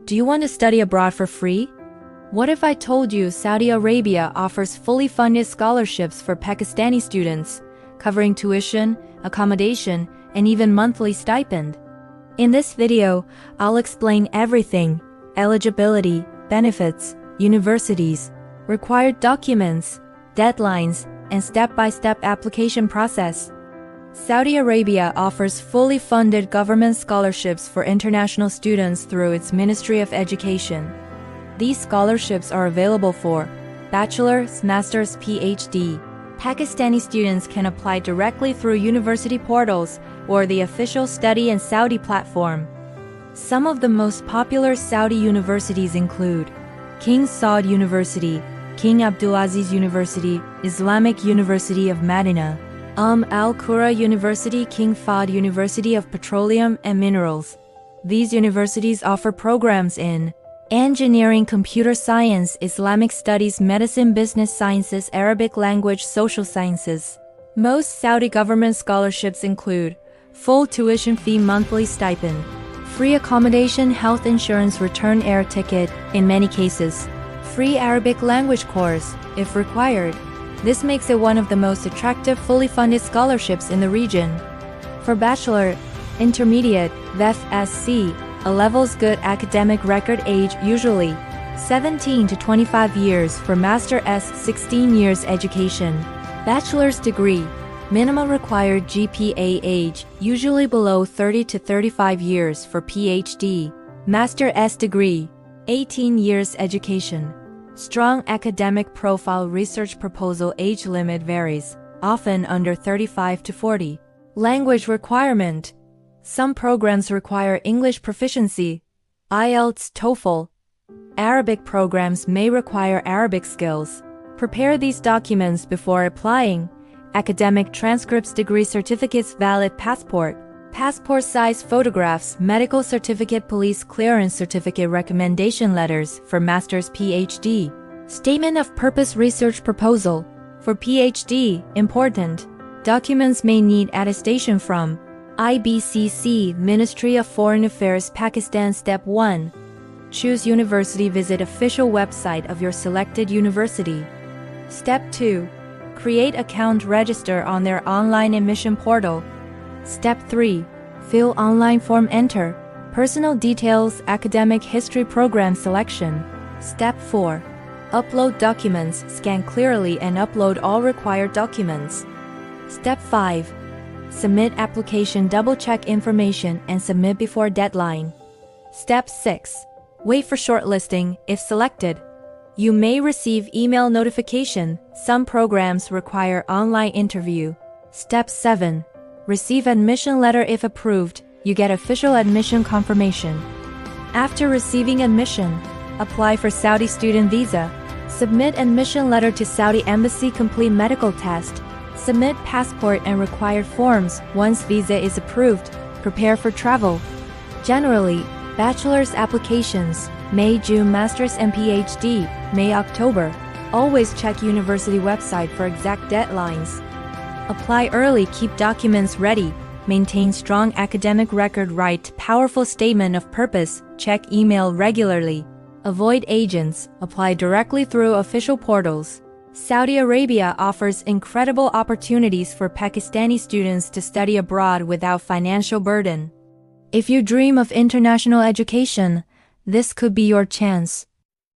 Do you want to study abroad for free? What if I told you Saudi Arabia offers fully funded scholarships for Pakistani students, covering tuition, accommodation, and even monthly stipend? In this video, I'll explain everything: eligibility, benefits, universities, required documents, deadlines, and step-by-step application process. Saudi Arabia offers fully funded government scholarships for international students through its Ministry of Education. These scholarships are available for bachelor's, master's, PhD. Pakistani students can apply directly through university portals or the official Study in Saudi platform. Some of the most popular Saudi universities include King Saud University, King Abdulaziz University, Islamic University of Madinah, Al-Qura University, King Fahd University of Petroleum and Minerals. These universities offer programs in engineering, computer science, Islamic studies, medicine, business sciences, Arabic language, social sciences. Most Saudi government scholarships include full tuition fee, monthly stipend, free accommodation, health insurance, return air ticket, in many cases, free Arabic language course, if required. This makes it one of the most attractive fully funded scholarships in the region. For bachelor, intermediate, FSC, a level's good academic record age usually 17 to 25 years. For master S, 16 years education. Bachelor's degree, minimum required GPA age usually below 30 to 35 years. For PhD, master S degree, 18 years education. Strong academic profile, research proposal, age limit varies, often under 35 to 40. Language requirement. Some programs require English proficiency, IELTS, TOEFL. Arabic programs may require Arabic skills. Prepare these documents before applying: academic transcripts, degree certificates, valid passport, passport-size photographs, medical certificate, police clearance certificate, recommendation letters. For master's, PhD, statement of purpose, research proposal. For PhD, important documents may need attestation from IBCC, Ministry of Foreign Affairs, Pakistan. Step 1. Choose university. Visit official website of your selected university. Step 2. Create account, register on their online admission portal. Step 3. Fill online form, enter personal details, academic history, program selection. Step 4. Upload documents, scan clearly and upload all required documents. Step 5. Submit application, double-check information and submit before deadline. Step 6. Wait for shortlisting. If selected, you may receive email notification. Some programs require online interview. Step 7. Receive admission letter. If approved, you get official admission confirmation. After receiving admission, apply for Saudi student visa. Submit admission letter to Saudi Embassy, complete medical test, submit passport and required forms. Once visa is approved, prepare for travel. Generally, bachelor's applications, May, June, master's and PhD, May, October. Always check university website for exact deadlines. Apply early, keep documents ready, maintain strong academic record, write powerful statement of purpose, check email regularly. Avoid agents, apply directly through official portals. Saudi Arabia offers incredible opportunities for Pakistani students to study abroad without financial burden. If you dream of international education, this could be your chance.